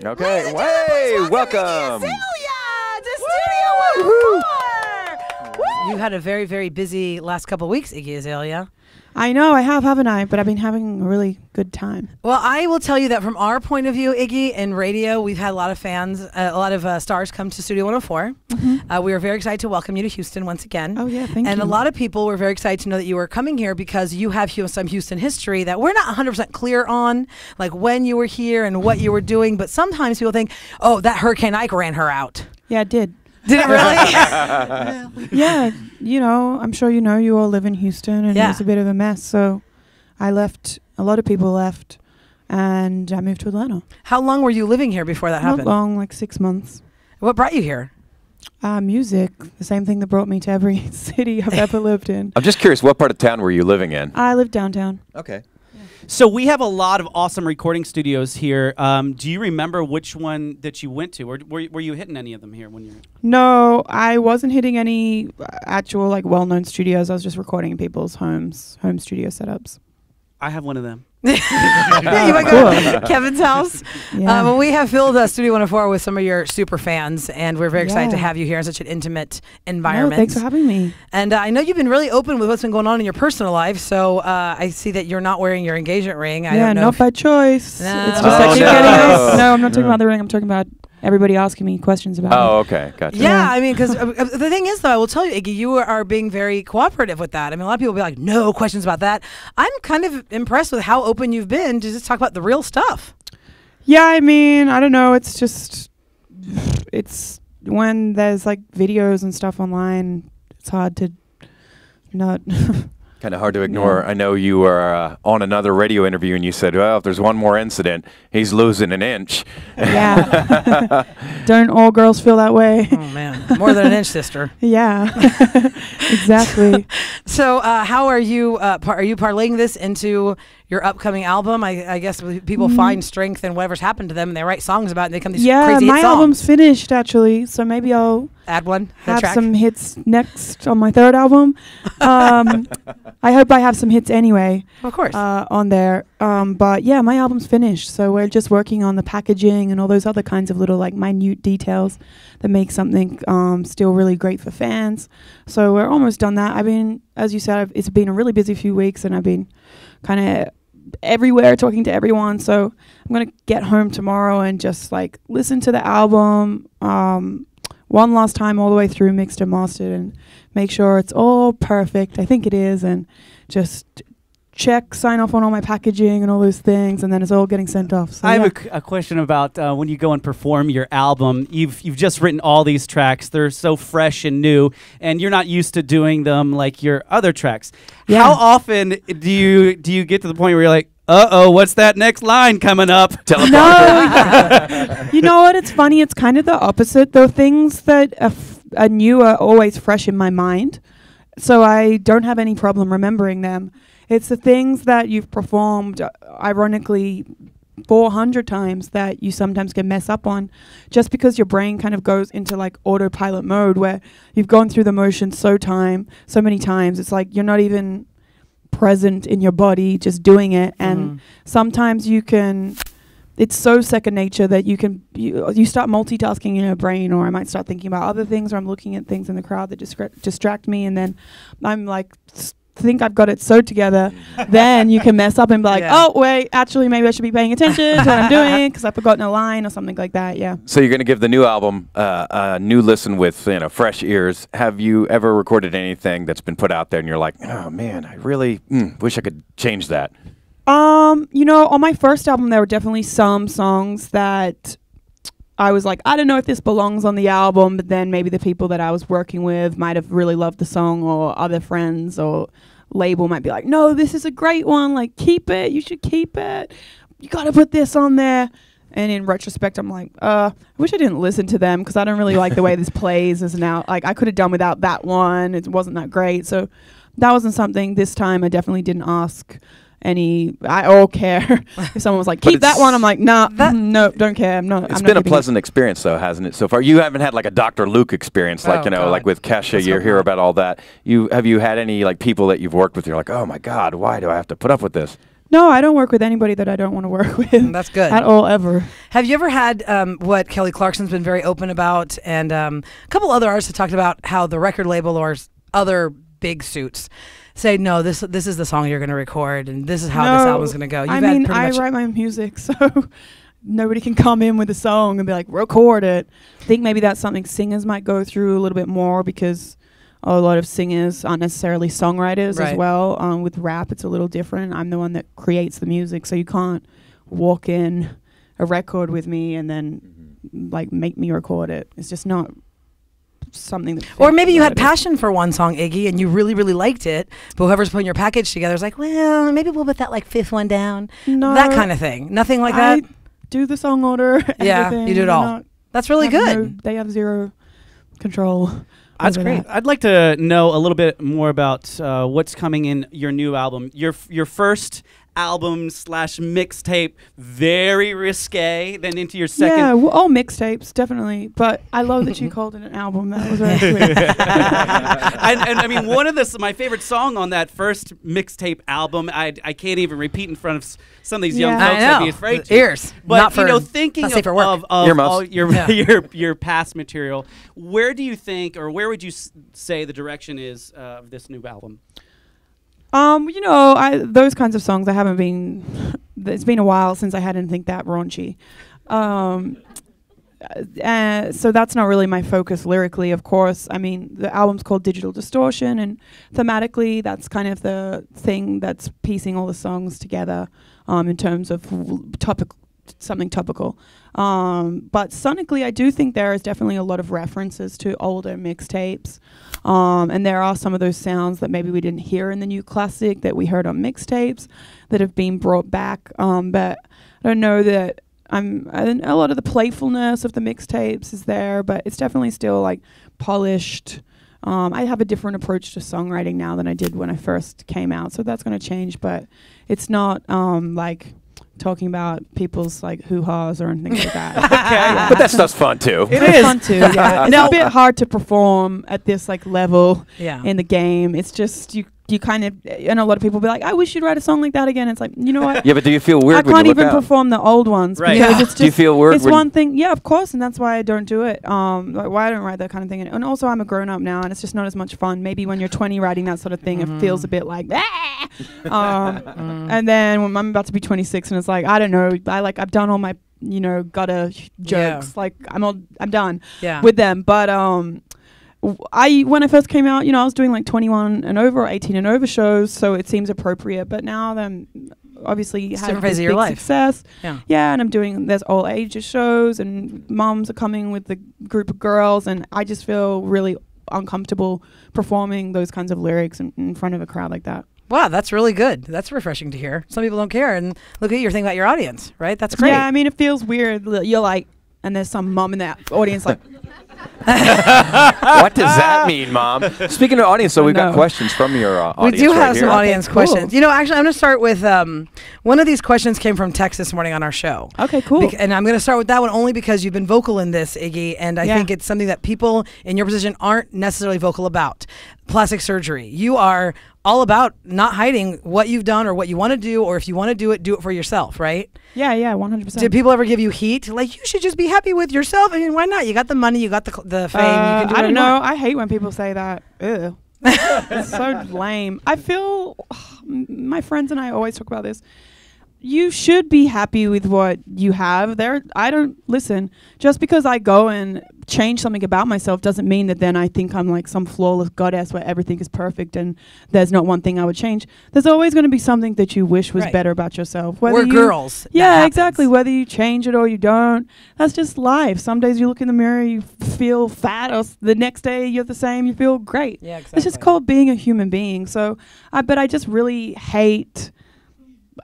Okay, hey, welcome. To Studio 104. You had a very, very busy last couple of weeks, Iggy Azalea. I know, I have, haven't I? But I've been having a really good time. Well, I will tell you that from our point of view, Iggy, in radio, we've had a lot of fans, a lot of stars come to Studio 104. We are very excited to welcome you to Houston once again. Oh, yeah, thank you. And a lot of people were very excited to know that you were coming here because you have some Houston history that we're not 100% clear on, like when you were here and what you were doing. But sometimes people think, oh, that Hurricane Ike ran her out. Yeah, it did. Did it really? Yeah, you know, I'm sure you know you all live in Houston, and it was a bit of a mess. So I left, a lot of people left, and I moved to Atlanta. How long were you living here before that happened? Not long, like 6 months. What brought you here? Music, the same thing that brought me to every city I've ever lived in. I'm just curious, what part of town were you living in? I live downtown. Okay. So we have a lot of awesome recording studios here. Do you remember which one that you went to, or were you hitting any of them here when you? No, I wasn't hitting any actual like well-known studios. I was just recording in people's homes, home studio setups. I have one of them. Yeah, you might go to Kevin's house. Yeah. Well, we have filled Studio 104 with some of your super fans, and we're very excited to have you here in such an intimate environment. No, thanks for having me. And I know you've been really open with what's been going on in your personal life, so I see that you're not wearing your engagement ring. I don't know not by choice. No. It's just like you're getting it. No, I'm not talking about the ring. I'm talking about everybody asking me questions about it. Oh, okay. Gotcha. Yeah, I mean, because the thing is, though, I will tell you, Iggy, you are being very cooperative with that. I mean, a lot of people will be like, no questions about that. I'm kind of impressed with how open you've been to just talk about the real stuff. Yeah, I mean, I don't know. It's just, it's when there's like videos and stuff online, it's hard to not... Kind of hard to ignore. I know you were on another radio interview and you said, well, if there's one more incident, he's losing an inch. Yeah. Don't all girls feel that way? Oh, man. More than an inch, sister. Yeah. Exactly. So how are you parlaying this into your upcoming album? I guess people find strength in whatever's happened to them and they write songs about it and they become these crazy hit my songs. album's finished, actually. So maybe I'll add one. have some hits next on my third album. I hope I have some hits anyway. Of course. On there. But yeah, my album's finished. So we're just working on the packaging and all those other kinds of little like minute details that make something still really great for fans. So we're almost done that. I mean, as you said, it's been a really busy few weeks and I've been kind of everywhere talking to everyone. So I'm going to get home tomorrow and just like listen to the album one last time all the way through, mixed and mastered, and make sure it's all perfect. I think it is, and just sign off on all my packaging and all those things, and then it's all getting sent off. So I have a question about when you go and perform your album. You've just written all these tracks. They're so fresh and new, and you're not used to doing them like your other tracks. Yeah. How often do you get to the point where you're like, uh-oh, what's that next line coming up? No. You know what? It's funny. It's kind of the opposite, though. Things that are new are always fresh in my mind, so I don't have any problem remembering them. It's the things that you've performed, ironically, 400 times that you sometimes can mess up on, just because your brain kind of goes into like autopilot mode where you've gone through the motions so many times. It's like you're not even present in your body, just doing it. And sometimes it's so second nature that you start multitasking in your brain, or I might start thinking about other things, or I'm looking at things in the crowd that distract me, and then I'm like think I've got it so together. Then you can mess up and be like, oh wait, actually maybe I should be paying attention to what I'm doing because I've forgotten a line or something like that. Yeah. So you're going to give the new album a new listen with fresh ears. Have you ever recorded anything that's been put out there and you're like, oh man, I really wish I could change that? You know, on my first album there were definitely some songs that I was like, I don't know if this belongs on the album, but then maybe the people that I was working with might have really loved the song, or other friends or label might be like, no, this is a great one, like keep it, you should keep it, you gotta put this on there. And in retrospect, I'm like, I wish I didn't listen to them because I don't really like the way this plays as now. Like I could have done without that one. It wasn't that great. So that wasn't something this time I definitely didn't ask I all care. If someone was like, keep that one, I'm like, nah, no, don't care. It's been a pleasant experience though, hasn't it, so far? You haven't had like a Dr. Luke experience, like, like with Kesha, you hear about all that. Have you had any like people that you've worked with, you're like, oh my God, why do I have to put up with this? No, I don't work with anybody that I don't want to work with. That's good. At all, ever. Have you ever had what Kelly Clarkson's been very open about, and a couple other artists have talked about how the record label or other big suits say, no, this is the song you're going to record, and this is how this album's going to go. I write my own music, so nobody can come in with a song and be like, record it. I think maybe that's something singers might go through a little bit more, because a lot of singers aren't necessarily songwriters as well. With rap, it's a little different. I'm the one that creates the music, so you can't walk in a record with me and then like make me record it. It's just not something that. Or maybe you had passion for one song, Iggy, and you really, really liked it, but whoever's putting your package together is like, well, maybe we'll put that like fifth one down. No, that kind of thing. Nothing like that. Do the song order. Yeah, you do it all. That's really good. They have zero control. That's great. I'd like to know a little bit more about what's coming in your new album. Your first album / mixtape, very risque. Then into your second. Yeah, all mixtapes, definitely. But I love that you called it an album. That was very sweet. and I mean, one of my favorite song on that first mixtape album, I can't even repeat in front of some of these young folks. I'd be afraid to. Ears. But not for, thinking of all your past material, where do you think, or where would you say the direction is of this new album? Those kinds of songs I haven't been. It's been a while since I had anything that raunchy. So that's not really my focus lyrically, of course. I mean, the album's called Digital Distortion, and thematically, that's kind of the thing that's piecing all the songs together in terms of something topical. But sonically, I do think there is definitely a lot of references to older mixtapes. And there are some of those sounds that maybe we didn't hear in the new classic that we heard on mixtapes that have been brought back. But I don't know that a lot of the playfulness of the mixtapes is there, but it's definitely still like polished. I have a different approach to songwriting now than I did when I first came out, so that's going to change. But it's not like talking about people's like hoo-haws or anything like that. Yeah. But that stuff's fun too. It is fun too. Yeah, it's a bit hard to perform at this like level in the game. It's just you kind of, and a lot of people be like, I wish you'd write a song like that again. It's like, you know what? Yeah, but do you feel weird I when you look can't even out? perform the old ones. Right. Because it's just, do you feel weird? It's one thing. Yeah, of course, and that's why I don't do it. Like why I don't write that kind of thing. And also, I'm a grown up now, and it's just not as much fun. Maybe when you're 20 writing that sort of thing, it feels a bit like that. And then when I'm about to be 26, and it's like, I don't know. I've done all my gutter jokes. Like I'm done with them. But when I first came out, I was doing like 21 and over or 18 and over shows, so it seems appropriate. But now then, obviously, it's have different phase of this your big life. Success. Yeah, and there's all ages shows, and moms are coming with the group of girls, and I just feel really uncomfortable performing those kinds of lyrics in front of a crowd like that. Wow, that's really good. That's refreshing to hear. Some people don't care, and look at you, you're thinking about your audience, right? That's great. Yeah, I mean, it feels weird. You're like, and there's some mom in that audience like. What does that mean, Mom? Speaking of audience, so we've got questions from your audience. We do right have here. some audience cool. questions. Actually, I'm going to start with one of these questions came from text this morning on our show. Okay, cool. And I'm going to start with that one only because you've been vocal in this, Iggy, and I think it's something that people in your position aren't necessarily vocal about. Plastic surgery. You are all about not hiding what you've done or what you want to do, or if you want to do it for yourself, right? Yeah, 100%. Did people ever give you heat? Like, you should just be happy with yourself. I mean, why not? You got the money, you got the fame. You can do I don't know. anymore. I hate when people say that. Ew. It's so lame. I feel my friends and I always talk about this. You should be happy with what you have. I don't listen. Just because I go and change something about myself doesn't mean that then I think I'm like some flawless goddess where everything is perfect and there's not one thing I would change. There's always going to be something that you wish was better about yourself. We're girls. Yeah, exactly. Whether you change it or you don't, that's just life. Some days you look in the mirror, you feel fat, or the next day you're the same, you feel great. Yeah, exactly. It's just called being a human being. So, but I just really hate.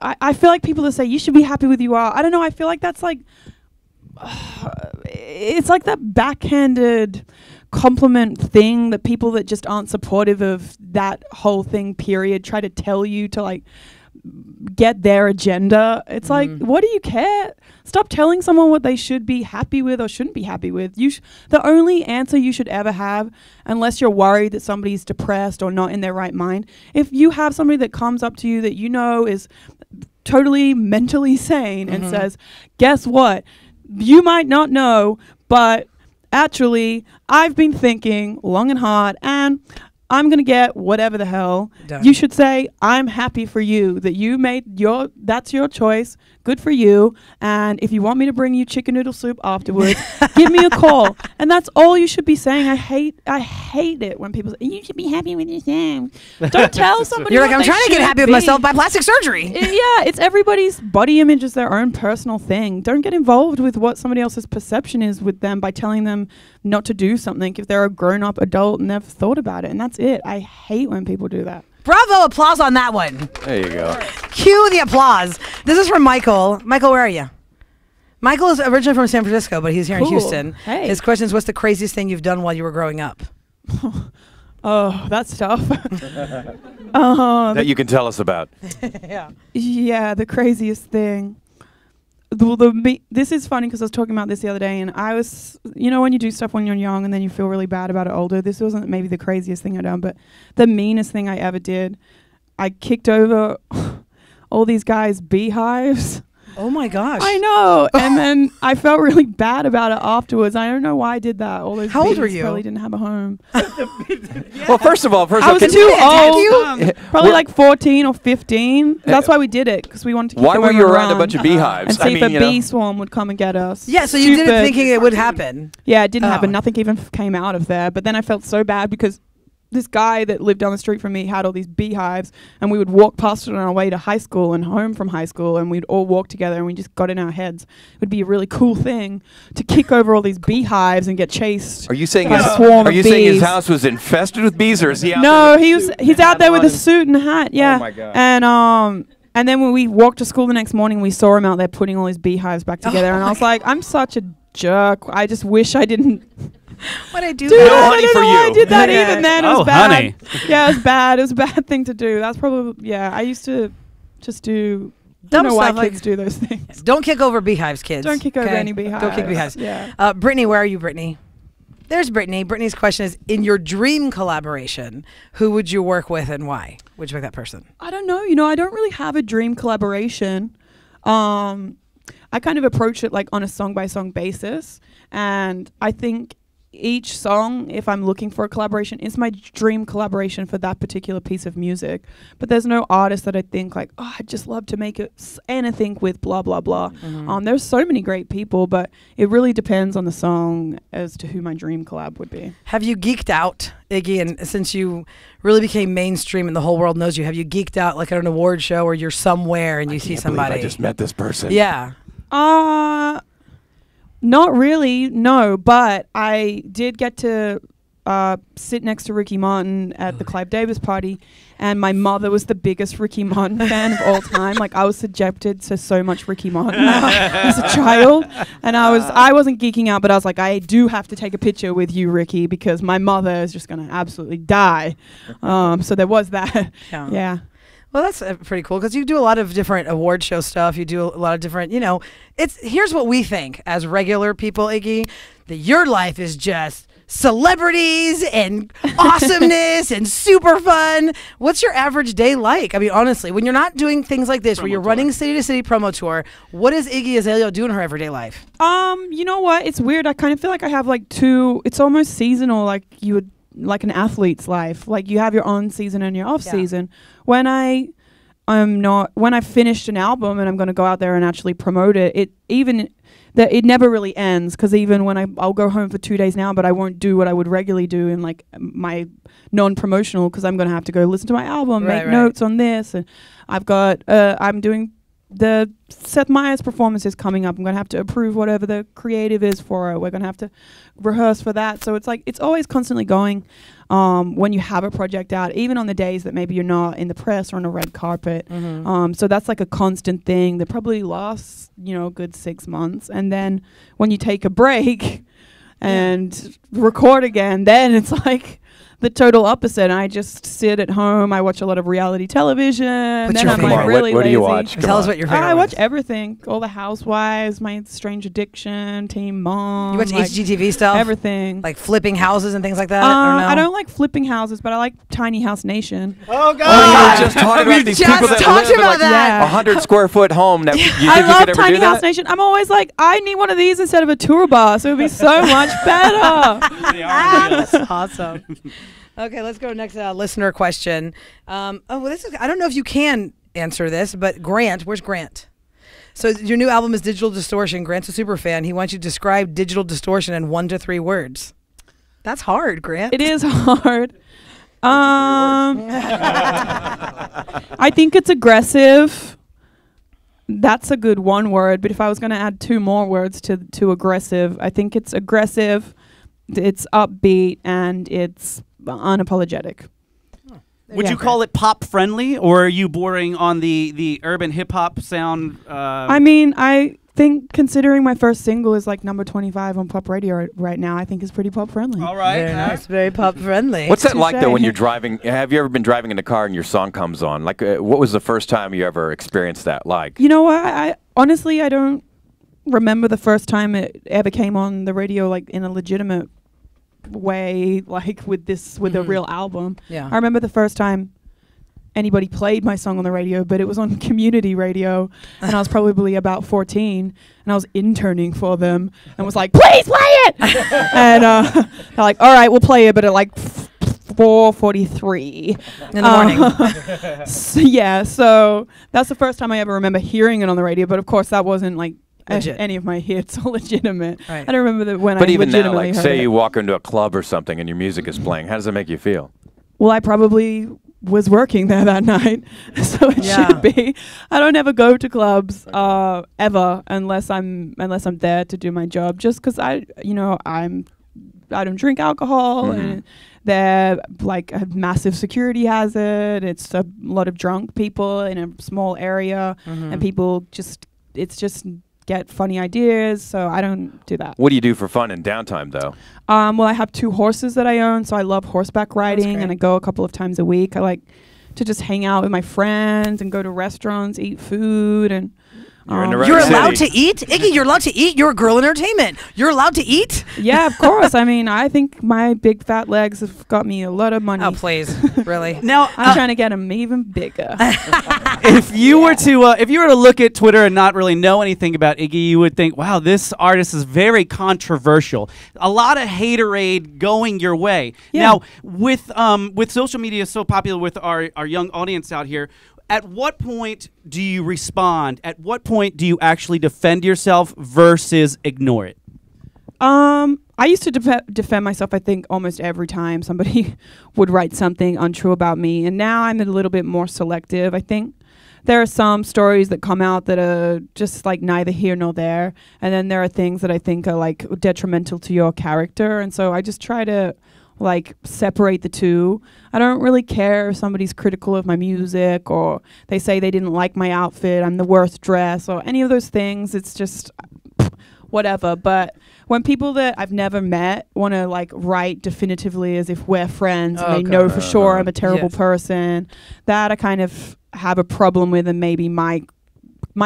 I feel like people that say you should be happy with you are. I don't know. I feel like that's like it's like that backhanded compliment thing that people that just aren't supportive of that whole thing period try to tell you to like get their agenda. It's like, what do you care? Stop telling someone what they should be happy with or shouldn't be happy with. The only answer you should ever have, unless you're worried that somebody's depressed or not in their right mind, if you have somebody that comes up to you that you know is totally mentally sane and says, guess what? You might not know, but actually, I've been thinking long and hard, and I'm going to get whatever the hell. Done. You should say, I'm happy for you that you made that's your choice. Good for you. And if you want me to bring you chicken noodle soup afterwards, give me a call. And that's all you should be saying. I hate it when people say, you should be happy with yourself. Don't tell somebody. You're like, what I'm they trying to get should happy with be. myself by plastic surgery. Yeah, it's everybody's body image is their own personal thing. Don't get involved with what somebody else's perception is with them by telling them not to do something if they're a grown-up adult and they've thought about it. And that's it. I hate when people do that. Bravo, applause on that one. There you go. Cue the applause. This is from Michael. Michael, where are you? Michael is originally from San Francisco, but he's here in Cool. Houston. Hey. His question is, what's the craziest thing you've done while you were growing up? Oh, that's tough. That you can tell us about. Yeah. Yeah, the craziest thing. This is funny because I was talking about this the other day, and I was, when you do stuff when you're young and then you feel really bad about it older, this wasn't maybe the craziest thing I've done, but the meanest thing I ever did, I kicked over all these guys' beehives. Oh my gosh. I know. And then I felt really bad about it afterwards. I don't know why I did that. All those How old bees were you? probably didn't have a home. Well, first of all, I was can- too attack old. you? Probably like 14 or 15. That's why we did it, because we wanted to keep why the were women you around a bunch of beehives? and see if a bee swarm would come and get us. Yeah, so you did it Stupid. thinking it would happen. Yeah, it didn't happen. Oh. Nothing even came out of there. But then I felt so bad because this guy that lived down the street from me had all these beehives, and we would walk past it on our way to high school and home from high school, and we'd all walk together, and we just got in our heads. It would be a really cool thing to kick over all these beehives and get chased. Are you saying by a swarm are of you saying his bees. house was infested with bees, or is he out No, there he's out there with a suit and hat. Yeah. Oh my God. And then when we walked to school the next morning, we saw him out there putting all his beehives back together, and I was like, I'm such a jerk. I just wish I didn't. What'd I do? Dude, No I honey don't for know why I you. did that Yeah. even then. It Oh, was bad. honey. Yeah, it was bad. It was a bad thing to do. That's probably, I used to just do, I Dumb don't know why stuff like- kids do those things. Don't kick over beehives, kids. Don't kick over Okay? any beehives. Don't kick beehives. Yeah. Brittany, where are you, Brittany? There's Brittany. Brittany's question is, in your dream collaboration, who would you work with and why? Would you pick that person? I don't know. I don't really have a dream collaboration. I kind of approach it like on a song by song basis. And I think each song, if I'm looking for a collaboration, is my dream collaboration for that particular piece of music. But there's no artist that I think like, oh, I'd just love to make it anything with blah, blah, blah. There's so many great people, but it really depends on the song as to who my dream collab would be. Have you geeked out, Iggy, and since you really became mainstream and the whole world knows you, have you geeked out like at an award show or you're somewhere and you see Can't believe somebody? I just met this person. Yeah. Not really, no, but I did get to sit next to Ricky Martin at the Clive Davis party, and my mother was the biggest Ricky Martin fan of all time. Like, I was subjected to so much Ricky Martin as a child, and I wasn't geeking out, but I was like, I do have to take a picture with you, Ricky, because my mother is just gonna absolutely die. So there was that. Yeah. Well, that's pretty cool because you do a lot of different award show stuff. You do a lot of different, here's what we think as regular people, Iggy, that your life is just celebrities and awesomeness and super fun. What's your average day like? I mean, honestly, when you're not doing things like this, where you're running city to city promo tour, what does Iggy Azalea do in her everyday life? You know what? It's weird. I kind of feel like I have like it's almost seasonal, like you would, like an athlete's life. Like you have your on season and your off season. When I finished an album and I'm going to go out there and actually promote it, it never really ends, because even when I'll go home for 2 days now, but I won't do what I would regularly do in like my non-promotional, because I'm going to have to go listen to my album, make notes on this, and I'm doing the Seth Meyers performance is coming up. I'm going to have to approve whatever the creative is for it. We're going to have to rehearse for that. So it's like, it's always constantly going when you have a project out, even on the days that maybe you're not in the press or on a red carpet. So that's like a constant thing that probably lasts, a good 6 months. And then when you take a break and record again, then it's like the total opposite. And I just sit at home. I watch a lot of reality television. What's Then your I'm favorite? like really What do lazy. you watch? Come Tell us on. what your favorite I watch is. everything. All the Housewives, My Strange Addiction, Teen Mom. You watch like HGTV stuff? everything. Like flipping houses and things like that? or no? I don't like flipping houses, but I like Tiny House Nation. Oh God! Oh, you were just talking about We these just people that talked live in about like that. Yeah. 100 square foot home. That you think I you love could ever Tiny do House that? Nation. I'm always like, I need one of these instead of a tour bus. It would be so much better. They are real. Awesome. Okay, let's go next listener question. This is, I don't know if you can answer this, but Grant, where's Grant? So your new album is Digital Distortion. Grant's a super fan. He wants you to describe digital distortion in 1 to 3 words. That's hard, Grant. It is hard. I think it's aggressive. That's a good one word, but if I was going to add 2 more words to aggressive, I think it's aggressive, it's upbeat, and it's unapologetic. Would you call it pop friendly, or are you bordering on the urban hip hop sound? I mean, I think considering my first single is like number 25 on pop radio right now, I think it's pretty pop friendly. All right. Very nice, very pop friendly. What's that like though when Touche. you're driving? Have you ever been driving in the car and your song comes on? Like, what was the first time you ever experienced that? Like, You know what? I honestly, I don't remember the first time it ever came on the radio, like in a legitimate way, like with a real album. Yeah. I remember the first time anybody played my song on the radio, but it was on community radio, and I was probably about 14, and I was interning for them, and was like, "Please play it!" And they're like, "All right, we'll play it," but at like 4:43 In the morning. so that's the first time I ever remember hearing it on the radio. But of course, that wasn't like Legit. any of my hits are legitimate. Right. I don't remember that when but I even now, legitimately like, heard say it. you walk into a club or something and your music is playing, how does that make you feel? Well, I probably was working there that night, so it Yeah. should be. I don't ever go to clubs ever unless I'm there to do my job. Just because I don't drink alcohol, and they're like a massive security hazard. It's a lot of drunk people in a small area, and people it's just get funny ideas. So I don't do that. What do you do for fun in downtime though? Well, I have 2 horses that I own, so I love horseback riding, great. and I go a couple of times a week. I like to just hang out with my friends and go to restaurants, eat food, and You're in the right You're city. allowed to eat? Iggy, you're allowed to eat? You're a girl in entertainment. You're allowed to eat? yeah, of course. I mean, I think my big fat legs have got me a lot of money. Oh, please. Really? Now, I'm trying to get them even bigger. if you were to look at Twitter and not really know anything about Iggy, you would think, wow, this artist is very controversial. A lot of haterade going your way. Yeah. Now, with social media so popular with our young audience out here, at what point do you respond? At what point do you actually defend yourself versus ignore it? I used to defend myself, I think, almost every time somebody would write something untrue about me. And now I'm a little bit more selective. I think there are some stories that come out that are just like neither here nor there. And then there are things that I think are like detrimental to your character. And so I just try to like separate the two. I don't really care if somebody's critical of my music or they say they didn't like my outfit, I'm the worst dress, or any of those things. It's just whatever. But when people that I've never met want to like write definitively as if we're friends and they know for sure I'm a terrible Yes. person, that I kind of have a problem with and maybe might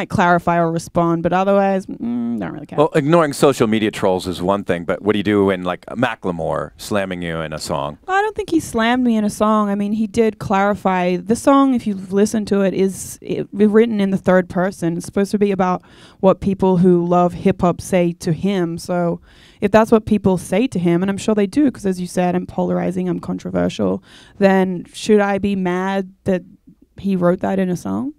clarify or respond, but otherwise, don't really care. Well, ignoring social media trolls is one thing, but what do you do when like Macklemore slamming you in a song? I don't think he slammed me in a song. I mean, he did clarify. The song, if you've listened to it, is written in the third person. It's supposed to be about what people who love hip-hop say to him. So if that's what people say to him, and I'm sure they do, because as you said, I'm polarizing, I'm controversial, then should I be mad that he wrote that in a song?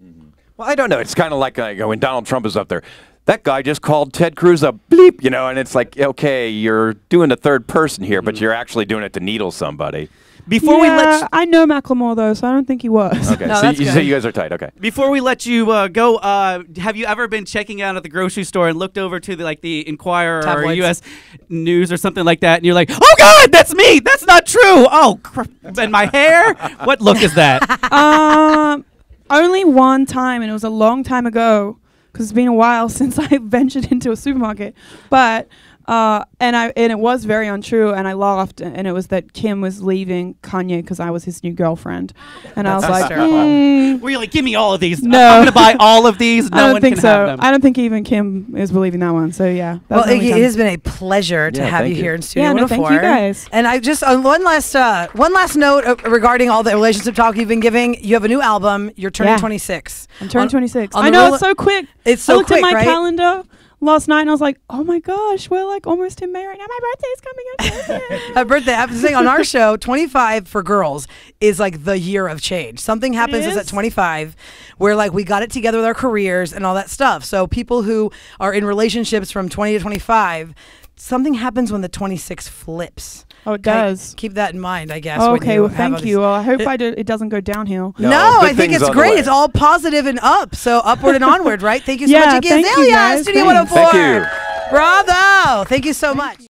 Well, I don't know. It's kind of like when Donald Trump is up there. That guy just called Ted Cruz a bleep, and it's like, okay, you're doing a third person here, but you're actually doing it to needle somebody. Before we let I know Macklemore, though, so I don't think he was. Okay, No, so that's you good. say you guys are tight. Okay. Before we let you go, have you ever been checking out at the grocery store and looked over to the Inquirer or Tabloids. U.S. News or something like that, and you're like, "Oh God, that's me! That's not true! Oh, and my hair? What look is that?" Only one time, and it was a long time ago, because it's been a while since I ventured into a supermarket. But And it was very untrue, and I laughed, and it was that Kim was leaving Kanye because I was his new girlfriend, and I was like, Were you like, give me all of these? No. I'm gonna buy all of these. No I don't one think can so. have them. I don't think even Kim is believing that one. So yeah. that Well, was the only Iggy, time. it has been a pleasure to Yeah, have thank you you. here in Studio Yeah, no, 104. thank you guys. And I just one last note regarding all the relationship talk you've been giving. You have a new album. You're turning Yeah. 26. I'm turning 26. on I the know roll- it's so quick. It's so I looked quick, at my right? calendar last night and I was like, oh my gosh, we're like almost in May right now. My birthday's coming up. A birthday. I have to say, on our show, 25 for girls is like the year of change. Something happens is at is? 25 where like we got it together with our careers and all that stuff. So people who are in relationships from 20 to 25, something happens when the 26 flips. Oh, it does. Keep that in mind, I guess. Oh, when okay, you well, have thank all you. these- Well, I hope it doesn't go downhill. No, No, I good think things it's on the great. way. It's all positive and up. So upward and onward, right? Thank you so Yeah, much, Iggy thank you, Azalea, guys. Studio Thanks. 104. Thank you. Bravo. Thank you so much.